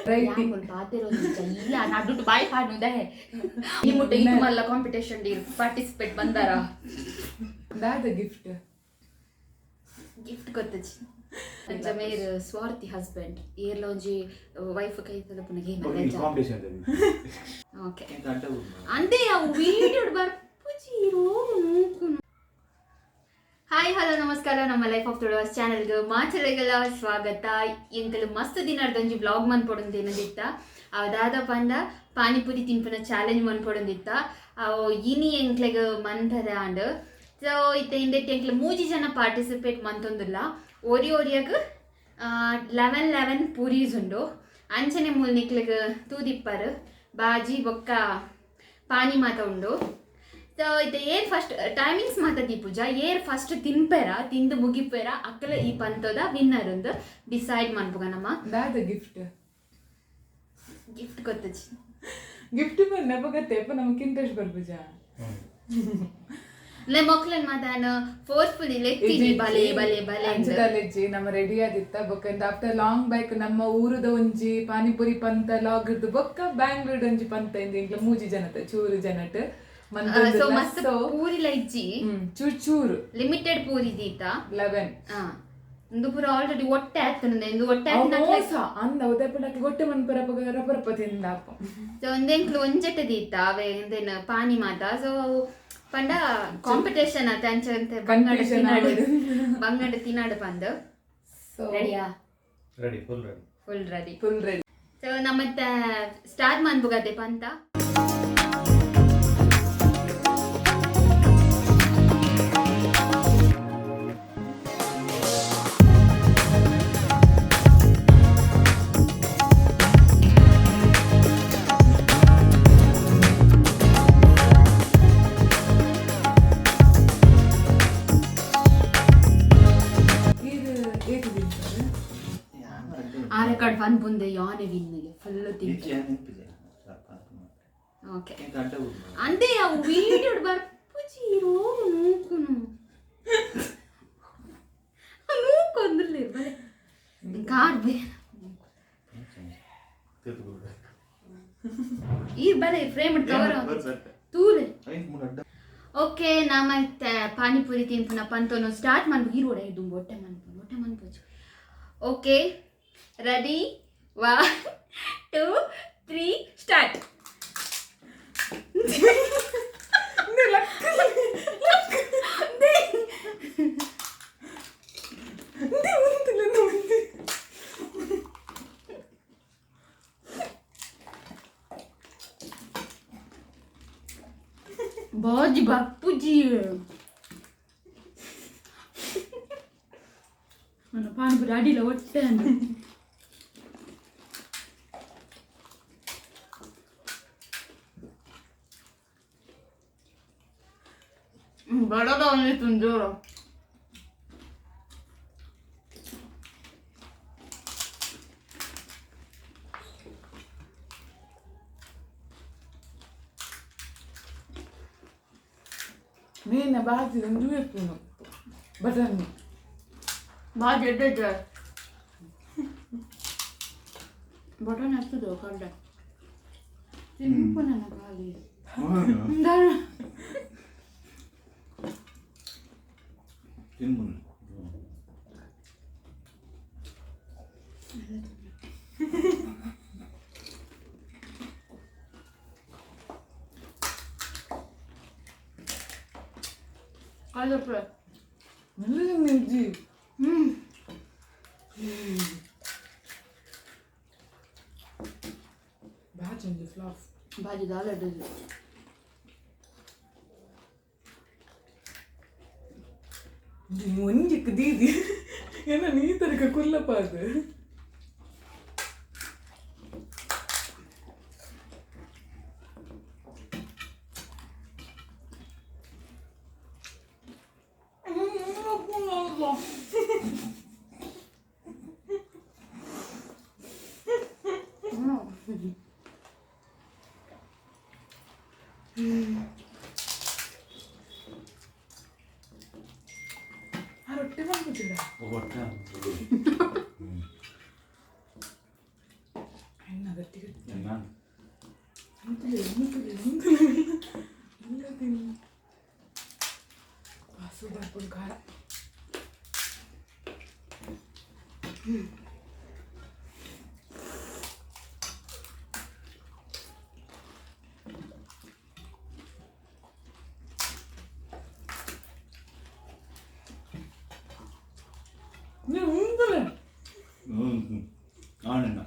ಇಲ್ಲ ನಾಡು ಬಾಯ್ ಹಾಡುದ ಈ ಮುಟ್ಟೆ ಇದು ಮಲ್ಲ ಕಾಂಪಿಟೇಷನ್ ಪಾರ್ಟಿಸಿಪೇಟ್ ಬಂದಾರ ದಾದ ಗಿಫ್ಟ್ ಗೊತ್ತಜ್ಜಿ ಅಂಚ ಮೇರ್ ಸ್ವಾರ್ಥಿ ಹಸ್ಬೆಂಡ್ ಏರ್ಲ ಒಂಜಿ ವೈಫ್ ಕೈತದ ಪುನ ಗೇಮ್ ಓಕೆ ಅಂದೆ ಅವು ವಿಡಿಯೋ ಬರ್ಪುಜಿ ರೋಗು ಹಾಯ್ ಹಲೋ ನಮಸ್ಕಾರ ನಮ್ಮ ಲೈಫ್ ಆಫ್ ತುಳುವಾಸ್ ಚಾನಲ್ಗೆ ಮಾಚಲೆಗೆಲ್ಲ ಸ್ವಾಗತ ಎಂಕಲು ಮಸ್ತ್ ದಿನರ್ದೊಂಜಿ ವ್ಲಾಗ್ ಮನ್ಪೊಡೊಂದೇನದಿತ್ತ ಅವದಾದ ಪಂಡ ಪಾನಿಪುರಿ ತಿನ್ಪುನ ಚಾಲೆಂಜ್ ಮನ್ಪೊಡೊಂದಿತ್ತ ಅವು ಇನಿ ಎಂಕ್ಲೆಗ್ ಮನ್ಪದ ಆಂಡ್ ಸೊ ಇತ್ತೆ ಇಂದೆಟ್ ಎಂಕ್ಲೆ ಮೂಜಿ ಜನ ಪಾರ್ಟಿಸಿಪೇಟ್ ಮಂತೊಂದುಲ್ಲ ಒರಿಯಾಗ 11 ಪೂರೀಸ್ ಉಂಡು ಅಂಚನೆ ಮೂಲ್ ನಿಕ್ಲೆಗ್ ತೂದಿಪ್ಪರ್ ಬಾಜಿ ಬೊಕ್ಕ ಪಾನಿ ಮಾತ ಉಂಡು ಸೊ ಇದು ಏರ್ ಫಸ್ಟ್ ಟೈಮಿಂಗ್ಸ್ ಮಾತಾಡಿ ಪೂಜಾ ಏರ್ ಫಸ್ಟ್ ತಿನ್ಪೇರ ತಿಂದು ಮುಗಿಪೇರ ಅಕ್ಕಲ ಈ ಪಂತದ ವಿನ್ನರ್ ಒಂದು ಡಿಸೈಡ್ ಮಾಡ್ಬೋಗ ನಮ್ಮ ದಾದ ಗಿಫ್ಟ್ ಗೊತ್ತಜ್ಜಿ ಗಿಫ್ಟ್ ಬಂದ ಬಗತ್ತೆ ನಮಗೆ ಇಂಟ್ರೆಸ್ಟ್ ಬರ್ಪೂಜಾ ಲೆ ಮಕ್ಕಳನ್ನ ಮಾತಾನ ಫೋರ್ಸ್ಫುಲಿ ಲೆಕ್ತಿನಿ ಬಲೆ ಬಲೆ ಬಲೆ ಅಂಚದಲೆಜ್ಜಿ ನಮ್ಮ ರೆಡಿ ಆದಿತ್ತ ಬೊಕ್ಕ ಆಫ್ಟರ್ ಲಾಂಗ್ ಬೈಕ್ ನಮ್ಮ ಊರದ ಒಂಜಿ ಪಾನಿಪುರಿ ಪಂತ ಲಾಗಿರ್ದು ಬೊಕ್ಕ ಬ್ಯಾಂಗ್ಳೂರ್ ಒಂಜಿ ಪಂತ ಇಂದ ಮೂಜಿ ಜನತ ಚೂರು ಜನಟ್ ಸೊ ಮಸ್ತ್ ಪೂರಿ ಲೈಜಿ ಚೂರು ಲಿಮಿಟೆಡ್ ಪೂರಿ ದೀತ 11 ಇಂದು ಪೂರ ಆಲ್ರೆಡಿ ಒಟ್ಟೆ ಆಗ್ತದೆ ಇಂದು ಒಟ್ಟೆ ಅಂದ ಉದಯಪುರಕ್ಕೆ ಗೊಟ್ಟೆ ಮನ್ಪುರ ರಪರಪ ತಿಂದಾಪ ಸೊ ಒಂದೇಂಕ್ಲು ಒಂಜೆಟ್ಟೆ ದೀತ ಅವೇ ಎಂದೇನು ಪಾನಿ ಮಾತ ಸೊ ಪಂಡ ಕಾಂಪಿಟೇಷನ್ ಆತ ಅಂಚಂತೆ ಬಂಗಡ ತಿನ್ನಾಡು ಪಂದು ರೆಡಿಯಾ ರೆಡಿ ಫುಲ್ ರೆಡಿ ಸೊ ನಮ್ಮತ್ತೆ ಸ್ಟಾರ್ಟ್ ಮಾಡ್ಬೋಗದೆ ಪಂತ ಆರೆಕಾರ್ಡ್ ಫನ್ ಬಂದೆ ಯಾನೆ ವಿನ್ನಿಗೆ ಫುಲ್ ತಿಂಕೆ ಓಕೆ ಅಂದೆ ಅವು ವಿಡಿಯೋ ಬರ್ಪುಜಿ ರೋಗು ಮೂಕುನು ಮೂಕೊಂದಿರ್ಲಿ ಬಲೆ ಕಾರ್ಡ್ ಬೇ ಈ ಬಲೆ ಫ್ರೇಮ್ ಕವರ್ ತೂಲೆ ಓಕೆ ನಮ್ಮ ಪಾನಿಪುರಿ ತಿನ್ಪುನ ಪಂತೋನು ಸ್ಟಾರ್ಟ್ ಮಾಡ್ಬೇಕು ಈ ರೋಡ ಇದು ಹೊಟ್ಟೆ ಮನ್ಪೋಜು ಓಕೆ ರೆಡಿ 1 2 3 ಸ್ಟಾರ್ಟ್ ಬಾಜಿ ಬಾಪುಜಿ ನನ್ನ ಪಾನಿಪುರಿ ಅಡಿಲ್ಲ ಹೊಟ್ಟೆ ಅಂದು ಬಡದ ಒಂದಿತ್ತು ಜೋರು ನೀನ ಬಾಜಿ ಒಂದು ವೇಪುನು ಬಟನ್ ಬಾಜಿ ಎಡ್ಡೆ ಬಟನ್ ಹಚ್ಚುದು ಕಡ್ಡ ತಿನ್ಪು ನನ್ನ ಬಾಗಿ भाजी दाल ಒಂಜಿಕ್ ದೀದಿ ಏನ ನೀ ತರಕ ಕುಲ್ಲಪ್ಪ ಅದು ರೊಟ್ಟಿ ಮಾಡ್ಬಿಟ್ಟಿಲ್ಲ ಆನಣ್ಣ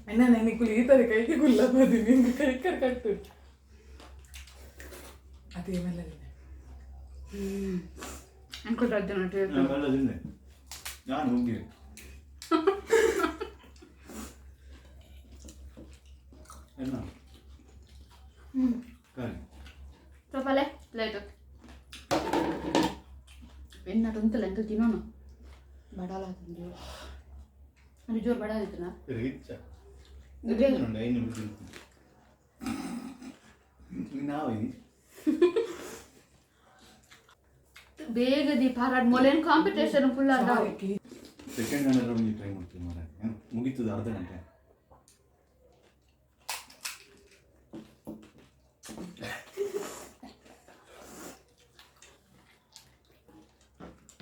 ಅಣ್ಣ ನನಗೆ ಈ ತರ ಕೈಗೆ ಗುಲ್ಲಬಾದಿ ನಿಮ್ಗೆ ಕೈ ಕಟ್ಟು ಅದೇ ಮೇಲೆ ನಾವೆಲ್ಲದಿಂದೆ ನಾನು ಹೋಗಿರಿ ಎಲ್ಲ ಕಾಲಿ ಚಪಾಲೆ ಪ್ಲೇಟ್ ಎನ್ನ ತಂತಲ್ಲ ಅಂತ ತಿನ್ನೋಣ ಬಡಾಲ ತಿಂದು ಅದು ಜೋರು ಬಡ ಆಯ್ತನ ರಿಚ್ ನಾವಿದಿ ಬೇಗ ದೀಪ ಹಾರಾಡ್ ಮೊಲೇನ್ ಕಾಂಪಿಟೇಷನ್ ಫುಲ್ ಅದ ಸೆಕೆಂಡ್ ಹ್ಯಾಂಡ್ ಟ್ರೈ ಮಾಡ್ತೀವಿ ಮಾರ ಮುಗೀತದ ಅರ್ಧ ಗಂಟೆ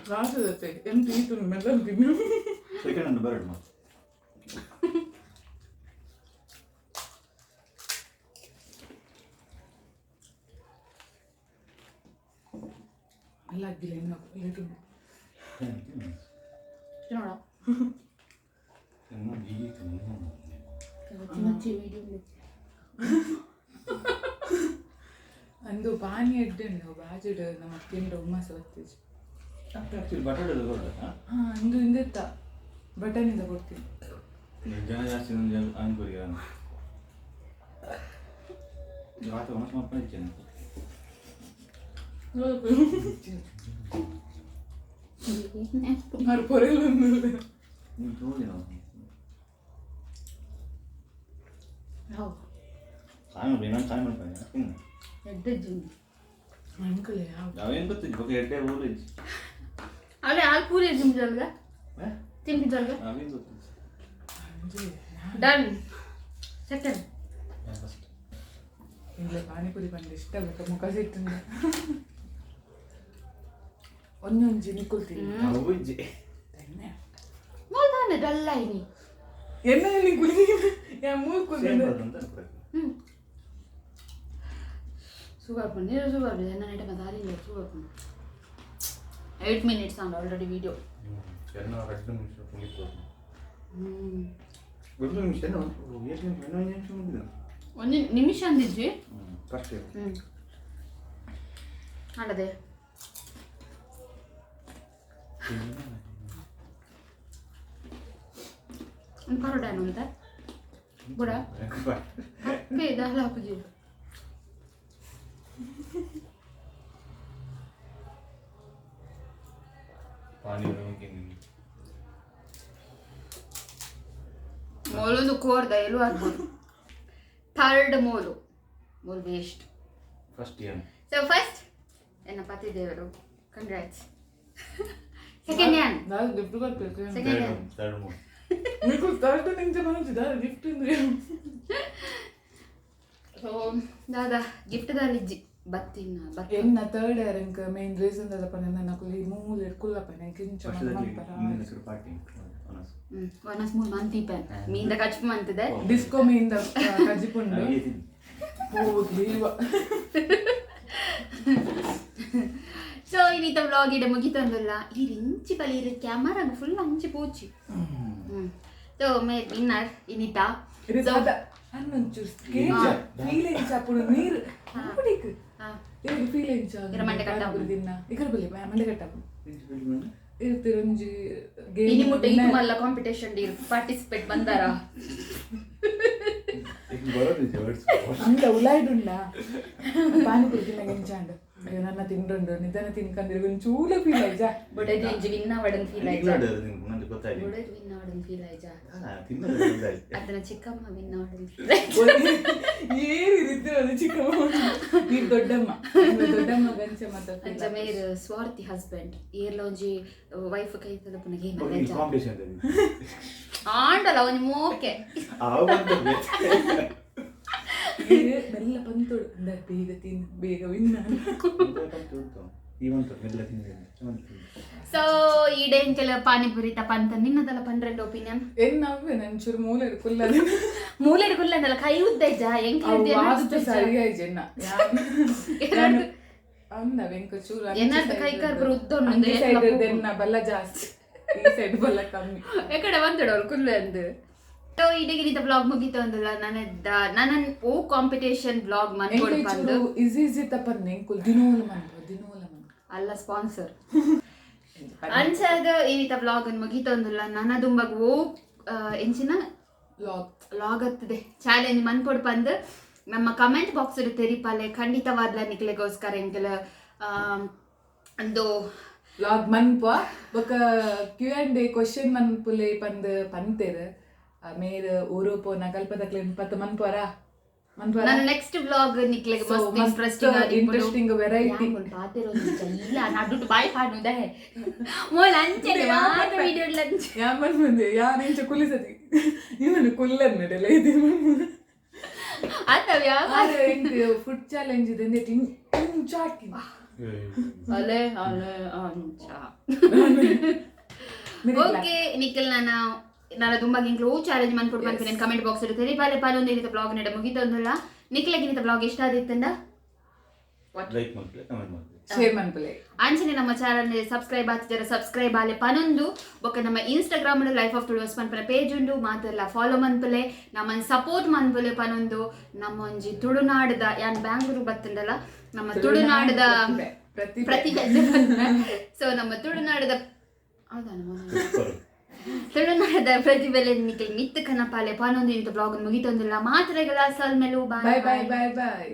ರಾಸದತ್ತೆ ಎಂತ ಈತು ಮೆಲ್ಲ ತಿನ್ನು ಸೆಕೆಂಡ್ ಹ್ಯಾಂಡ್ ಬರಡ್ ಮಾತು ಅಲ್ಲ ಆಗಿಲ್ಲ ಇನ್ನು ಇದು ನೋಡ ಅಂದು ಪಾನಿ ಎಡ್ಡೆಂಡು ಬಾಜಿಡ್ ನಮ್ಮ ತಿಂಡು ಉಮ್ಮಸ ಬರ್ತೇಜ್ ಬಟಾಟೆ ಬರೋದಾ ಹಾಂ ಅಂದು ಹಿಂದಿತ್ತ ಬಟನಿಂದ ಕೊಡ್ತೀನಿ ಜನ ಜಾಸ್ತಿ ಅನ್ಕೋರಿ ಜಾತ ಮನಸ್ಸು ಮಾಡ್ಕೊಂಡಿದ್ದೇನೆ ಅವ್ರು ಪೊರೆಲ್ಲ ನೀವು ನೋಡಿ ನಾವು ಸಾಯ್ ಮಾಡಿ ನಾನು ಸಾಯ್ ಮಾಡ್ತೀನಿ ಎಡ್ಡೆಜ್ಜಿ ಅನ್ಕಲೆ ಯಾವ ನಾವೇನು ಗೊತ್ತಿದ್ದು ಬಗ್ಗೆ ಎಡ್ಡೆ ಊರಿದ್ದು ಅವಳೆ ಹಾಲು ಪೂರಿ ತಿಂದಿದ್ದಲ್ಗ ತಿಂದಿದ್ದಲ್ಗ ನಾವೇನು ಗೊತ್ತಿದ್ದು ಡನ್ ಸೆಕೆಂಡ್ ಫಸ್ಟ್ ಇಂಗ್ಲೇ ಪಾನಿಪುರಿ ಬಂದು ಇಷ್ಟ ಬೇಕು ಮುಖ ಸಿಟ್ಟಿಂದ ಒಂದೊಂದು ನಿಕ್ಕೊಳ್ತೀನಿ ನಾವು ಬುಜ್ಜಿ ಮೂಲ್ದಾನೆ ಡಲ್ಲ ಇನಿ ಎನ್ನ ನಿಕ್ಕುಲಿ ಯಾ ಮೂರು ಕುಲ್ತೀನಿ ಅಂತ ಅನ್ಕೊಳ್ತೀನಿ ಶುಗರ್ ಪುಂಡು ನೀರು ಶುಗರ್ ಇದೆ ನನ್ನ item ದಾರಿಲ್ಲ sugar ಪುಂಡು 8 minutes on already video. ಚೆನ್ನ 2 ನಿಮಿಷ ಮುಗಿತು. ಒಂದು ನಿಮಿಷ ಒಂದು ನಿಮಿಷ ಅಂದಿದ್ವಿ ಫಸ್ಟ್ ಅಲ್ಲದೆ ಒಂದು ಪರೋಟ ಏನು ಅಂತ ಬುಡ ದಾಲ್ ಹಾಕುಜಿ ಮೋಲೊಂದು ಕೋರ್ದ ಎಲ್ಲೂ ಆಗ್ಬೋದು ಥರ್ಡ್ ಮೋಲು waste first year so first ಎನ್ನ ಪತಿ ದೇವರು ಕಂಗ್ರಾಟ್ಸ್ ಸೆಕೆಂಡ್ ಯಾನ್ ನಾನು ಗಿಫ್ಟ್ ಕೊಡ್ಬೇಕು ಸೆಕೆಂಡ್ ಯಾನ್ ಥರ್ಡ್ ಮೋಲ್ మీకు థర్డ్ నుంచి మంచిదా గిఫ్ట్ ఉంది ಸೊ ದಾದಾ ಗಿಫ್ಟ್ ದಾಲಿಜ್ಜಿ ಬತ್ತಿನ ಎನ್ನ ಥರ್ಡ್ ಇಯರ್ ಇಂಕ ಮೇನ್ ರೀಸನ್ ಅದಪ್ಪ ನನ್ನ ಕುಲಿ ಮೂಲೆ ಕುಲ್ಲಪ್ಪ ನಾನು ಕಿಂಚ ಪಾರ್ಟಿ ವನಸ್ ಮೂರು ಮಂತ್ ಪೆನ್ ಮೀಂದ ಕಚ್ಪು ಮಂತಿದೆ ಡಿಸ್ಕೋ ಮೀಂದ ಕಜಿಪುಂಡು ಹೋಗ್ಲಿವ ಸೊ ಇನ್ನಿತ ವ್ಲಾಗ್ ಇಡ ಮುಗಿತಂದಲ್ಲ ಇಲ್ಲಿ ಇಂಚಿ ಬಲಿರು ಕ್ಯಾಮರಾಗ ಫುಲ್ ಅಂಚಿ ಪೋಚಿ ಸೊ ಮೇ ವಿನ್ನರ್ ಇನ್ನಿತ ಅನ್ನೊಂಚೂರು ಫೀಲಿಂಗ್ಸ್ ಅప్పుడు ನೀರು ಅಪ್ಪಡಿಕ್ ಇದು ಫೀಲಿಂಗ್ಸ್ ಇರ ಮಂಡೆ ಕಟ್ಟಾಪು ದಿನ ಇಕರ ಬಲಿ ಮಂಡೆ ಕಟ್ಟಾಪು ಇರ್ತಿರಂಜಿ ಇನಿ ಮುಟ್ಟ ಇದು ಮಲ್ಲ ಕಾಂಪಿಟೇಷನ್ ಡಿ ಪಾರ್ಟಿಸಿಪೇಟ್ ಬಂದಾರ ಅಂದ ಉಲಾಯ್ಡುಂಡ ಪಾನಿಪುರಿ ತಿನ್ನಗೆ ಎಂಚಾಂಡ್ ಅಯ್ಯೋ ನನ್ನ ತಿಂಡುಂಡು ನಿಧಾನ ತಿನ್ಕಂದಿರ ಒಂಚೂಲ ಫೀಲ್ ಆಯ್ಜ ಬೊಡೆದು ಇಂಜಿ ವಿನ್ನ ವಡನ್ ಫೀಲ್ ಆಯ್ಜ ಗೊತ್ತಾಯ್ತು ಬೊಡೆದು ವಿನ್ನ ವಡನ್ ಫೀಲ್ ಆಯ್ಜ ಅದನ್ನ ಚಿಕ್ಕಮ್ಮ ವಿನ್ನ ವಡನ್ ಏರಿ ಇರಿದ್ದಿರೋದು ಚಿಕ್ಕಮ್ಮ ನೀರು ದೊಡ್ಡಮ್ಮ ದೊಡ್ಡಮ್ಮ ಗಂಚ ಮತ್ತೆ ಅಂಚ ಮೇರ್ ಸ್ವಾರ್ಥಿ ಹಸ್ಬೆಂಡ್ ಏರ್ಲ ಒಂಜಿ ವೈಫ್ ಕೈತದ ಪುನ ಗೇಮ್ ಕಾಂಪಿಟೇಷನ್ ಆಂಡಲ ಒಂಜಿ ಮೋಕೆ ಮೆಲ್ಲ ಪಂತೋಡು ಅಂದ ಬೇಗ ತಿನ್ ಬೇಗ ವಿನ್ನ ಸೊ ಈಡೆ ಎಂಕೆಲ ಪಾನಿಪುರಿ ತಪಂತ ನಿನ್ನದಲ್ಲ ಪನ್ರೆಂಡು ಒಪಿನಿಯನ್ ಏನ್ ನವ್ವೆ ನನ್ ಚೂರು ಮೂಲೆ ಇಡ್ಕೊಲ್ಲ ಮೂಲೆ ಹಿಡ್ಕೊಲ್ಲ ಅಂದಲ್ಲ ಕೈ ಉದ್ದ ಇಜ್ಜ ಎಂಕೆ ಸರಿ ಆಯ್ತು ಅಂದ ವೆಂಕ ಚೂರು ಏನಾರ್ದು ಕೈ ಕಾರ್ಪುರ ಉದ್ದೊಂದು ಎನ್ನ ಬಲ್ಲ ಜಾಸ್ತಿ ಈ ಸೈಡ್ ಬಲ್ಲ ಕಮ್ಮಿ ಎಕಡೆ ಬಂತಡ ಅವ್ರು ಕುಲ್ಲು ಅಂದು ಸೊ ಇಡಗಿನಿತ ಬ್ಲಾಗ್ ಮುಗಿತು ಅಂದಲ್ಲ ನನ್ನ ಓ ಕಾಂಪಿಟೇಷನ್ ಬ್ಲಾಗ್ ಮನ್ಕೊಡ್ ಬಂದು ಈಸಿ ತಪ್ಪನ್ ಎಂಕುಲ್ ದಿನೋಲ ಮನ್ ಅಲ್ಲ ಸ್ಪಾನ್ಸರ್ ಅಂಚಾಗ ಏನಿತ ಬ್ಲಾಗ್ ಅನ್ನು ಮುಗಿತು ಅಂದಲ್ಲ ನನ್ನ ದುಂಬಗ್ ಓ ಎಂಚಿನ ಲಾಗ್ ಆಗ್ತದೆ ಚಾಲೆಂಜ್ ಮನ್ಕೊಡ್ ಬಂದು ನಮ್ಮ ಕಮೆಂಟ್ ಬಾಕ್ಸ್ ತೆರಿಪಾಲೆ ಖಂಡಿತವಾದ್ಲ ನಿಕ್ಲೆಗೋಸ್ಕರ ಎಂಕಲ ಒಂದು ಲಾಗ್ ಮನ್ಪ ಬೊಕ Q&A ಕ್ವೆಶ್ಚನ್ ಮನ್ಪುಲೆ ಪಂದ್ ಪಂತೆರ್ ಮೇರ್ ಊರು ಪೋನ ಕಲ್ಪದಕ್ಲೆ ಪತ್ತ ಮನ್ಪರ ನನ್ನ ನೆಕ್ಸ್ಟ್ ಬ್ಲಾಗ್ ನಿಕ್ಲೆಗ್ ಮಸ್ತ್ ಇಂಟ್ರೆಸ್ಟಿಂಗ್ ವೆರೈಟಿ ಪಾತಿರೋ ಇಲ್ಲ ನಡುಟು ಬಾಯ್ ಪಾಡುದೆ ಮೋಲ್ ಅಂಚೆ ಮಾತ ವಿಡಿಯೋ ಲಂಚ್ ಯಾಮನ್ ಮುಂದೆ ಯಾನೆಂಚ ಕುಲಿಸತಿ ಇವನು ಕುಲ್ಲನ್ನಡೆಲ್ಲ ಇದು ಆತವ ಯಾವ ಫುಡ್ ಚಾಲೆಂಜ್ ಇದೆ ಚಾಕಿ ಅಲೆ ಅಲೆ ಅಂಚ ಓಕೆ ನಿಖಿಲ್ ನಾನು ತುಂಬಾ ಇಂಕ್ಲು ಚಾಲೆಂಜ್ ಮನ್ಕೊಡ್ ಬಂತೀನಿ ಕಮೆಂಟ್ ಬಾಕ್ಸ್ ಇರುತ್ತೆ ಪಾಲೆ ಪಾಲೊಂದು ಏನಿತ ಬ್ಲಾಗ್ ನಡೆ ಮುಗಿತೊಂದಲ್ಲ ನಿಖಿಲಗಿನಿತ ಬ್ಲಾಗ್ ಇಷ್ಟ ಆದಿತ್ತಂದ ಲೈಕ್ ಮಾಡ್ಲಿ ಕಮೆಂಟ್ ಮಾಡ್ಲಿ ಶೇರ್ ಮನ್ಪುಲೆ ಅಂಚನೆ ನಮ್ಮ ಚಾನಲ್ ಸಬ್ಸ್ಕ್ರೈಬ್ ಆಗ್ತಿದ್ದಾರೆ ಸಬ್ಸ್ಕ್ರೈಬ್ ಆಲೆ ಪನೊಂದು ಬೊಕ್ಕ ನಮ್ಮ ಇನ್ಸ್ಟಾಗ್ರಾಮ್ ಲೈಫ್ ಆಫ್ ತುಳುವಸ್ ಪನ್ಪನ ಪೇಜ್ ಉಂಡು ಮಾತೆಲ್ಲ ಫಾಲೋ ಮನ್ಪುಲೆ ನಮ್ಮನ್ನು ಸಪೋರ್ಟ್ ಮನ್ಪುಲೆ ಪನೊಂದು ನಮ್ಮ ಒಂಜಿ ತುಳುನಾಡದ ಯಾನ್ ಬ್ಯಾಂಗ್ಳೂರು ಬತ್ತಂಡಲ್ಲ ನಮ್ಮ ತುಳುನಾಡದ ಪ್ರತಿಭೆ ಸೊ ನಮ್ಮ ತುಳುನಾಡದ ತುಳುನಾಡದ ಪ್ರತಿಭೆಲೆ ನಿಖಿಲ್ ಮಿತ್ತು ಕನಪಾಲೆ ಪನೊಂದು ಇಂಥ ಬ್ಲಾಗ್ ಮುಗಿತೊಂದಿಲ್ಲ ಮಾತ್ರೆಗಳ ಸಲ್ ಮೇಲೂ ಬಾಯ್ ಬಾಯ್ ಬಾಯ್ ಬಾಯ್